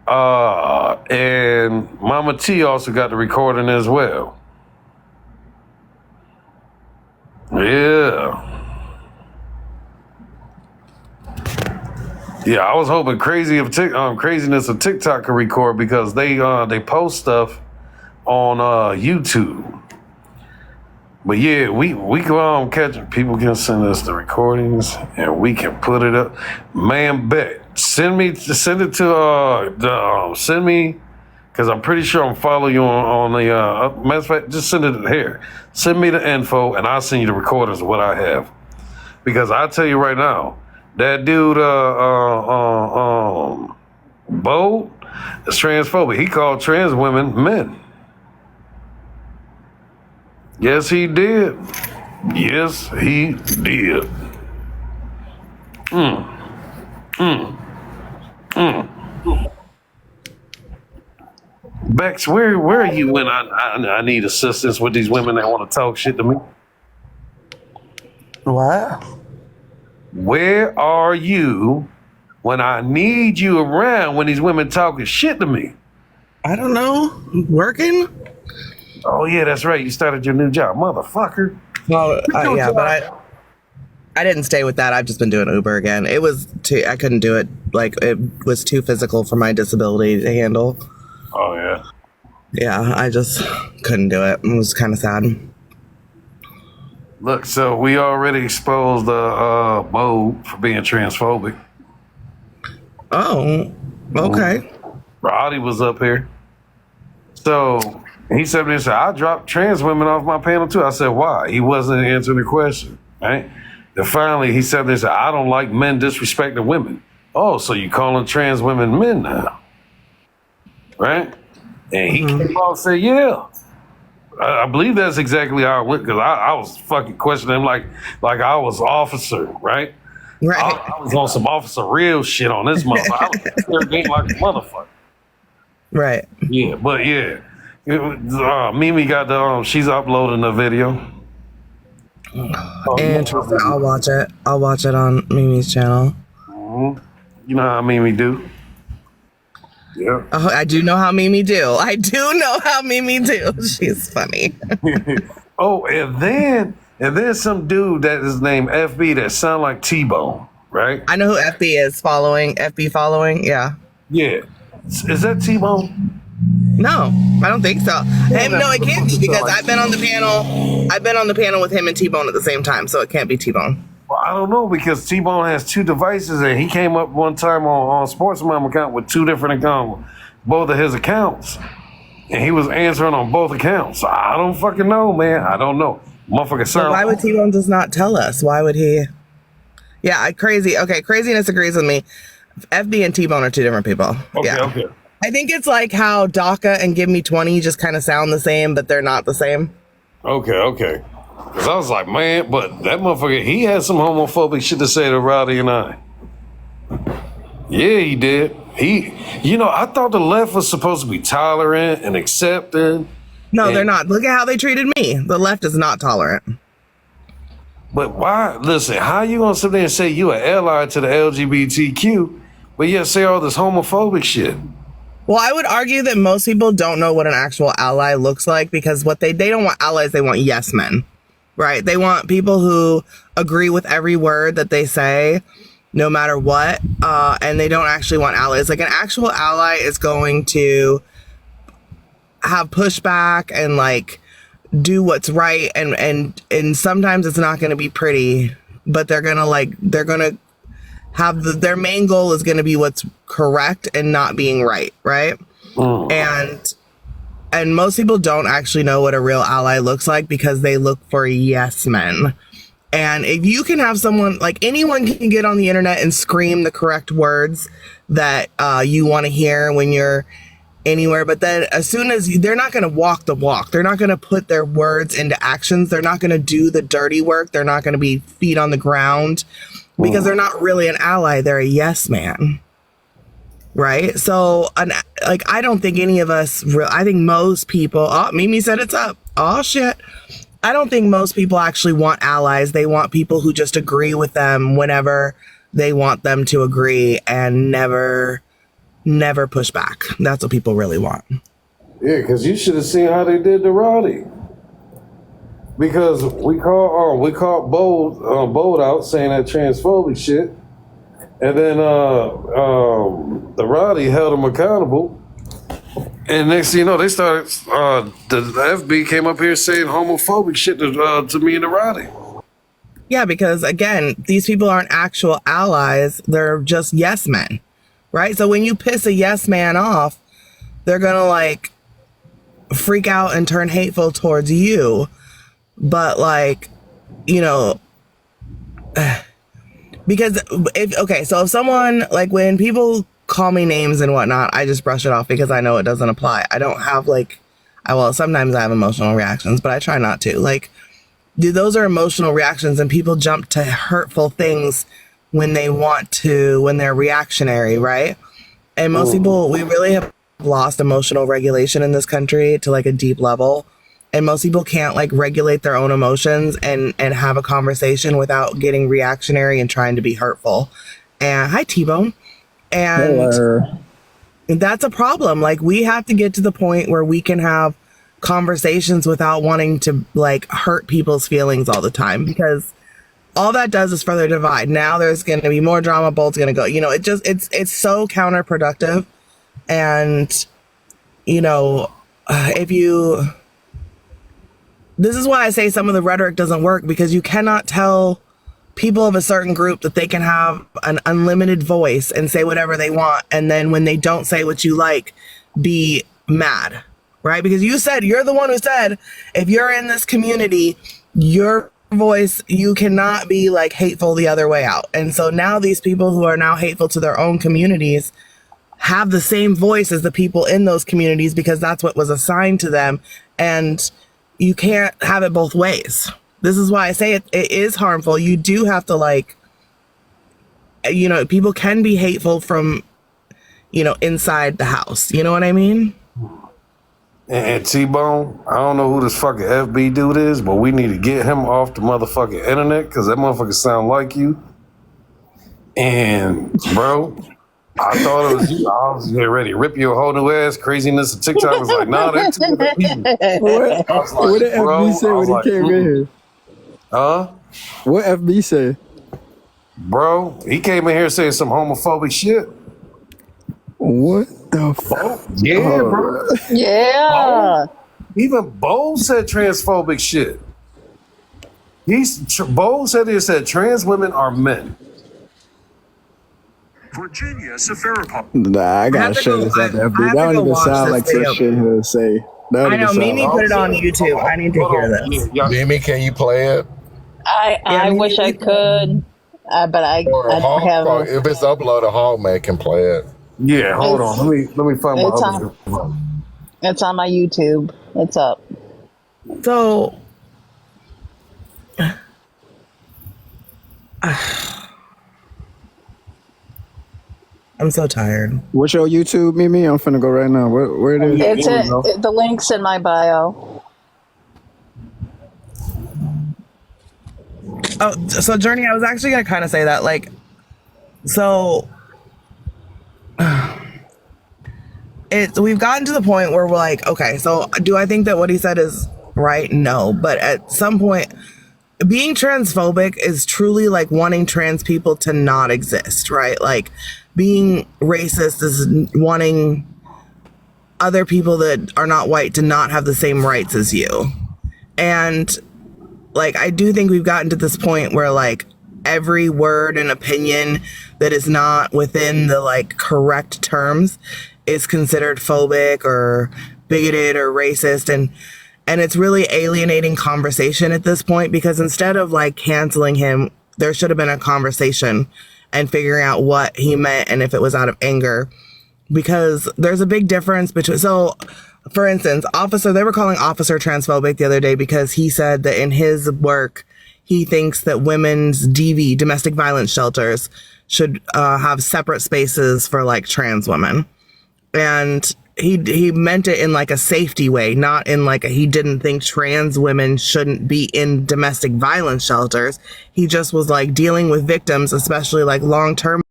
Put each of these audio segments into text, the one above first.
And Mama T also got the recording as well. Yeah. Yeah, I was hoping craziness of TikTok could record because they post stuff on YouTube. But yeah, we can catch people can send us the recordings and we can put it up. Man, bet send me because I'm pretty sure I'm following you on the matter of fact, just send it here. Send me the info and I'll send you the recordings of what I have. Because I tell you right now, that dude Bo is transphobic. He called trans women men. Yes, he did. Yes, he did. Bex, where are you when I need assistance with these women that want to talk shit to me? What? Where are you when I need you around when these women talking shit to me? I don't know. Working? Oh yeah, that's right. You started your new job, motherfucker. Well, yeah, but I didn't stay with that. I've just been doing Uber again. It was I couldn't do it. Like, it was too physical for my disability to handle. Oh yeah. Yeah, I just couldn't do it. It was kind of sad. Look, so we already exposed Bo for being transphobic. Oh, okay. Roddy was up here. So he said, I dropped trans women off my panel too. I said, why? He wasn't answering the question, right? Then finally he said this, I don't like men disrespecting women. Oh, so you calling trans women men now? Right? And he came out and said, yeah. I believe that's exactly how it went, because I was fucking questioning him like I was officer, right? Right. I was on some officer real shit on this motherfucker. I was interrogating like a motherfucker. Right. Yeah, but yeah. Mimi got the she's uploading the video. Interesting. I'll watch it. I'll watch it on Mimi's channel. Mm-hmm. You know how Mimi do. Yeah. Oh, I do know how Mimi do. I do know how Mimi do. She's funny. Oh, and then some dude that is named FB that sound like T-Bone, right? I know who FB is following. FB following, yeah. Yeah. Is that T-Bone? No, I don't think so. No, it can't be, because I've been on the panel. I've been on the panel with him and T-Bone at the same time, so it can't be T-Bone. Well, I don't know, because T-Bone has two devices, and he came up one time on Sports Mom account with two different accounts, both of his accounts, and he was answering on both accounts. So I don't fucking know, man. I don't know. Motherfucker sound. Why would T-Bone just not tell us? Why would he? Yeah, crazy. Okay, craziness agrees with me. FB and T-Bone are two different people. Okay, yeah. okay. I think it's like how DACA and Give Me 20 just kind of sound the same, but they're not the same. Okay. Because I was like, man, but that motherfucker, he had some homophobic shit to say to Rowdy and I. Yeah, he did. I thought the left was supposed to be tolerant and accepting. No, they're not. Look at how they treated me. The left is not tolerant. But why? Listen, how you going to sit there and say you an ally to the LGBTQ, but yet say all this homophobic shit? Well, I would argue that most people don't know what an actual ally looks like, because they don't want allies, they want yes men, right? They want people who agree with every word that they say, no matter what, and they don't actually want allies. Like, an actual ally is going to have pushback and like do what's right, and sometimes it's not going to be pretty, but they're gonna have their main goal is going to be what's correct and not being right. And most people don't actually know what a real ally looks like, because they look for yes men. And if you can have someone, like, anyone can get on the internet and scream the correct words that you want to hear when you're anywhere, but then as soon as they're not going to walk the walk, they're not going to put their words into actions, they're not going to do the dirty work, they're not going to be feet on the ground, because they're not really an ally, they're a yes man, right? So, I don't think any of us, I think most people, Mimi said it's up, oh shit, I don't think most people actually want allies. They want people who just agree with them whenever they want them to agree, and never never push back. That's what people really want. Yeah, because you should have seen how they did to Roddy. Because we caught Bold out saying that transphobic shit, and then the Roddy held him accountable. And next thing you know, they started. The FB came up here saying homophobic shit to me and the Roddy. Yeah, because again, these people aren't actual allies; they're just yes men, right? So when you piss a yes man off, they're gonna like freak out and turn hateful towards you. But like, you know, because if someone, like, when people call me names and whatnot, I just brush it off because I know it doesn't apply. I don't have like, sometimes I have emotional reactions, but I try not to. Like, those are emotional reactions, and people jump to hurtful things when they're reactionary, right? And most people, we really have lost emotional regulation in this country to like a deep level. And most people can't like regulate their own emotions and have a conversation without getting reactionary and trying to be hurtful. And hi, T-Bone. And Hello. That's a problem. Like, we have to get to the point where we can have conversations without wanting to like hurt people's feelings all the time, because all that does is further divide. Now there's going to be more drama. Bolt's going to go, you know, it's so counterproductive. And, you know, this is why I say some of the rhetoric doesn't work, because you cannot tell people of a certain group that they can have an unlimited voice and say whatever they want. And then when they don't say what you like, be mad, right? Because you're the one who said, if you're in this community, your voice, you cannot be like hateful the other way out. And so now these people who are now hateful to their own communities have the same voice as the people in those communities, because that's what was assigned to them. And you can't have it both ways. This is why I say it is harmful. You do have to, like, you know, people can be hateful from, you know, inside the house. You know what I mean? And T-Bone, I don't know who this fucking FB dude is, but we need to get him off the motherfucking internet, because that motherfucker sound like you. And, bro, I thought it was you. I was getting ready to rip your whole new ass. Craziness of TikTok was like, nah, they're too other people. What did FB say when he came in here? Huh? What FB say? Bro, he came in here saying some homophobic shit. What the fuck? Yeah, bro. Yeah. Even Bo said transphobic shit. Bo said trans women are men. Virginia Safaricom. Nah, I gotta share this out there. That don't even sound like some shit he'll say. I know, Mimi put it on YouTube. I need to hear this. Mimi, can you play it? I wish I could, but I don't have it. If it's uploaded, Hogman can play it. Yeah, hold on. Let me find my other. It's on my YouTube. It's up. So, I'm so tired. What's your YouTube, Mimi? I'm finna go right now. Where it is? The link's in my bio. Oh, so Journey, I was actually gonna kind of say that, like, so we've gotten to the point where we're like, okay, so do I think that what he said is right? No, but at some point, being transphobic is truly like wanting trans people to not exist, right? Like, being racist is wanting other people that are not white to not have the same rights as you. And like, I do think we've gotten to this point where like every word and opinion that is not within the like correct terms is considered phobic or bigoted or racist. And it's really alienating conversation at this point, because instead of like canceling him, there should have been a conversation and figuring out what he meant and if it was out of anger, because there's a big difference between, so for instance, they were calling Officer transphobic the other day because he said that in his work, he thinks that women's DV, domestic violence shelters, should have separate spaces for like trans women. And he meant it in like a safety way, not in like he didn't think trans women shouldn't be in domestic violence shelters. He just was like dealing with victims, especially like long-term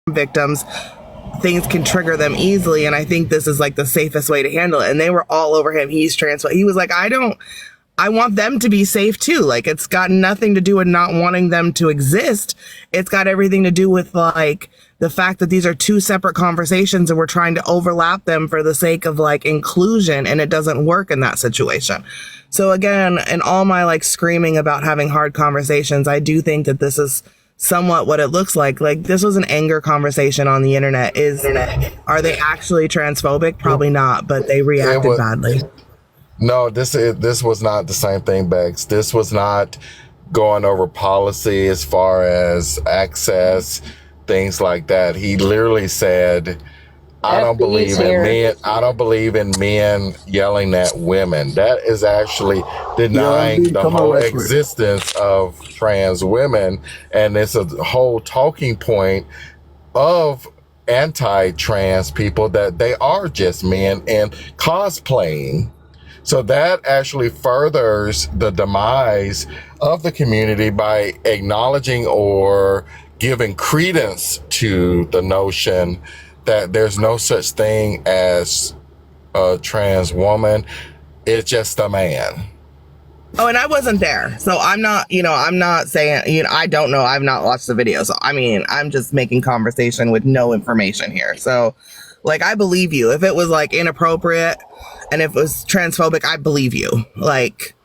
victims, things can trigger them easily, and I think this is like the safest way to handle it. And they were all over him. He's transphobic. He was like, I want them to be safe too. Like, it's got nothing to do with not wanting them to exist. It's got everything to do with like the fact that these are two separate conversations and we're trying to overlap them for the sake of like inclusion, and it doesn't work in that situation. So again, in all my like screaming about having hard conversations, I do think that this is somewhat what it looks like. Like, this was an anger conversation on the internet. Are they actually transphobic? Probably not, but they reacted badly. No, this was not the same thing, Bex. This was not going over policy as far as access, things like that. He literally said, I don't believe in men. I don't believe in men yelling at women. That is actually denying the whole existence of trans women. And it's a whole talking point of anti-trans people that they are just men and cosplaying. So that actually furthers the demise of the community by acknowledging or giving credence to the notion that there's no such thing as a trans woman. It's just a man. Oh, and I wasn't there. So I'm not saying, I don't know. I've not watched the video. So, I mean, I'm just making conversation with no information here. So, like, I believe you. If it was, like, inappropriate and if it was transphobic, I believe you. Like,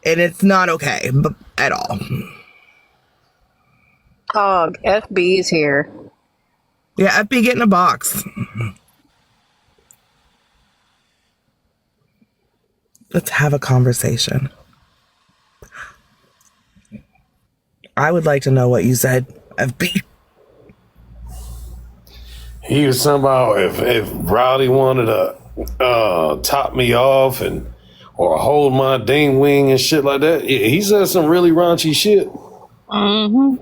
and it's not okay at all. Oh, FB is here. Yeah, FB, get in a box. Let's have a conversation. I would like to know what you said, FB. He was talking about if Rowdy wanted to top me off or hold my ding wing and shit like that. He said some really raunchy shit. Mm-hmm.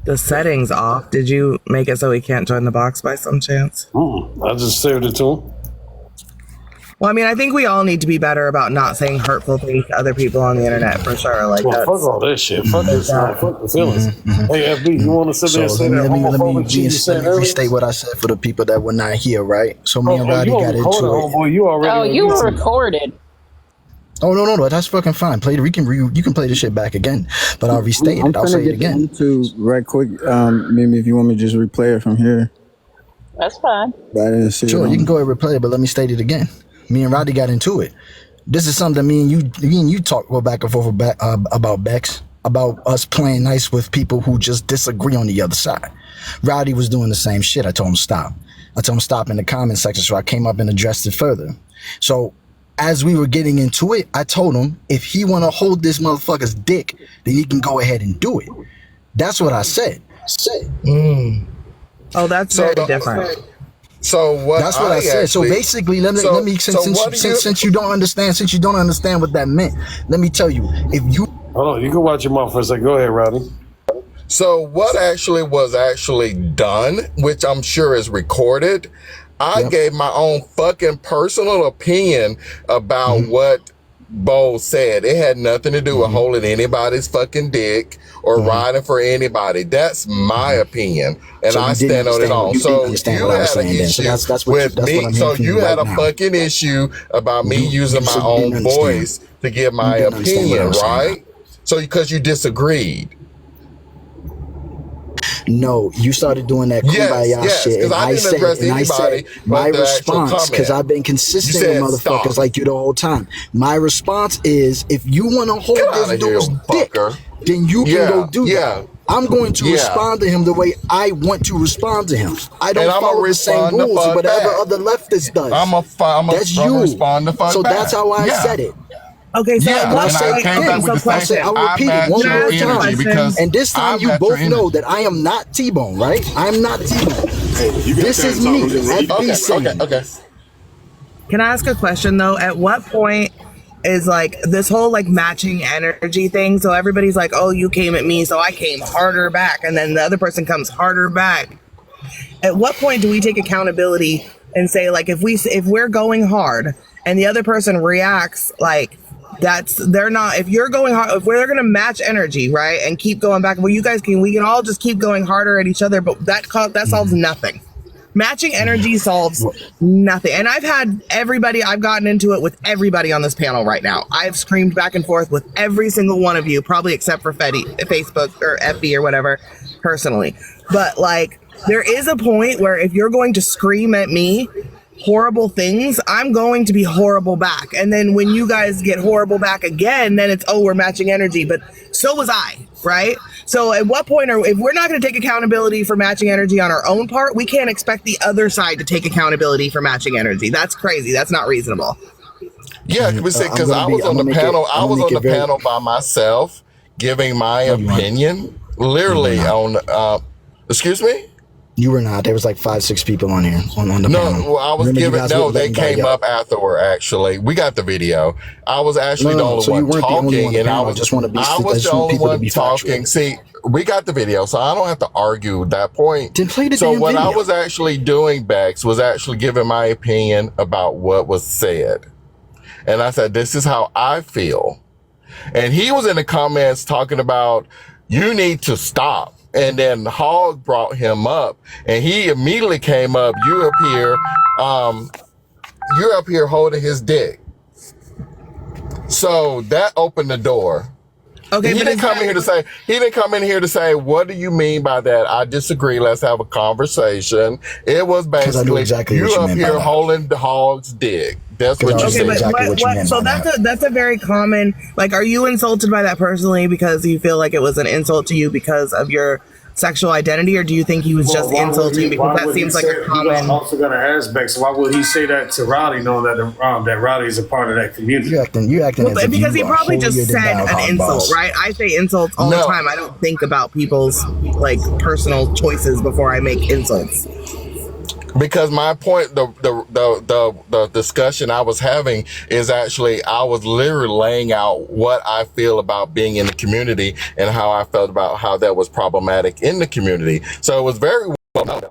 The settings off. Did you make it so he can't join the box by some chance? I just saved it to him. Well, I mean, I think we all need to be better about not saying hurtful things to other people on the internet, for sure. Like, fuck all that shit. Fuck this. Fuck the feelings. Hey, FB, you want to sit there and say that homophobic shit you said earlier? Restate what I said for the people that were not here, right? So me and Roddy got into it. Homeboy, you already. You were recorded. Oh no, that's fucking fine. You can play the shit back again, but I'll restate it. I'll say it again. Right quick. Maybe if you want me to just replay it from here. That's fine. But I didn't see sure, it you can go ahead and replay it, but let me state it again. Me and Roddy got into it. This is something me and you talk back and forth about Bex, about us playing nice with people who just disagree on the other side. Roddy was doing the same shit. I told him stop. I told him stop in the comment section, so I came up and addressed it further. So as we were getting into it, I told him if he want to hold this motherfucker's dick, then he can go ahead and do it. That's what I said. Oh, that's very different. So what? That's what I said. So basically, let me since you don't understand what that meant, let me tell you. If you hold on, you can watch your mouth for a second. Go ahead, Rodney. So what actually was done, which I'm sure is recorded. I gave my own fucking personal opinion about what Bo said. It had nothing to do with holding anybody's fucking dick or riding for anybody. That's my opinion, and I stand on it all. So you had an issue with me. So you had a fucking issue about me using my own voice to give my opinion, right? So because you disagreed. No, you started doing that kumbaya shit, and I said my response, because I've been consistent with motherfuckers like you the whole time. My response is, if you want to hold this dude's dick, then you can go do that. I'm going to respond to him the way I want to respond to him. I don't follow the same rules as whatever other leftist does. That's you. Respond the fuck so back. that's how I said it. Okay, so I'll repeat it one more time. And this time you both know that I am not T-Bone, right? I'm not T-Bone. This is me. Okay. Can I ask a question though? At what point is like this whole like matching energy thing? So everybody's like, oh, you came at me, so I came harder back, and then the other person comes harder back. At what point do we take accountability and say, like, if we're going hard and the other person reacts like They're not, if you're going hard, if we're going to match energy, right, and keep going back, well, you guys we can all just keep going harder at each other, but that solves nothing. Matching energy solves nothing. And I've gotten into it with everybody on this panel right now. I've screamed back and forth with every single one of you, probably except for Facebook or FB or whatever, personally. But like, there is a point where if you're going to scream at me horrible things, I'm going to be horrible back. And then when you guys get horrible back again, then it's, we're matching energy. But so was I, right? So at what point if we're not going to take accountability for matching energy on our own part, we can't expect the other side to take accountability for matching energy. That's crazy. That's not reasonable. Yeah, because I was on the panel. I was on the panel by myself, giving my opinion, literally on. Excuse me. You were not. There was like 5-6 people on here on the panel. No, well, I was giving. No, they came up afterward. Actually, we got the video. I was actually the only one talking, and I was just want to be. I was the only one talking. See, we got the video, so I don't have to argue that point. Then play the So damn what video. I was actually doing, Bex, was actually giving my opinion about what was said, and I said, "This is how I feel," and he was in the comments talking about, "You need to stop." And then Hog brought him up, and he immediately came up. You're up here holding his dick. So that opened the door. Okay, He didn't come in here to say, what do you mean by that? I disagree. Let's have a conversation. It was basically, exactly you what you up meant by here that. holding the Hog's dick. That's what you Okay, said. but exactly what you meant so by that's a very common, like, are you insulted by that personally because you feel like it was an insult to you because of your sexual identity, or do you think he was just insulting because that seems like a common? I'm also going to ask Bex, why would he say that to Roddy, knowing that Roddy is a part of that community? You acting Well, as if because he you are probably just holier than said thou, an Hog insult, Boss. right? I say insults all the time. I don't think about people's like personal choices before I make insults. Because my point, the discussion I was having is actually, I was literally laying out what I feel about being in the community and how I felt about how that was problematic in the community. So it was very well known.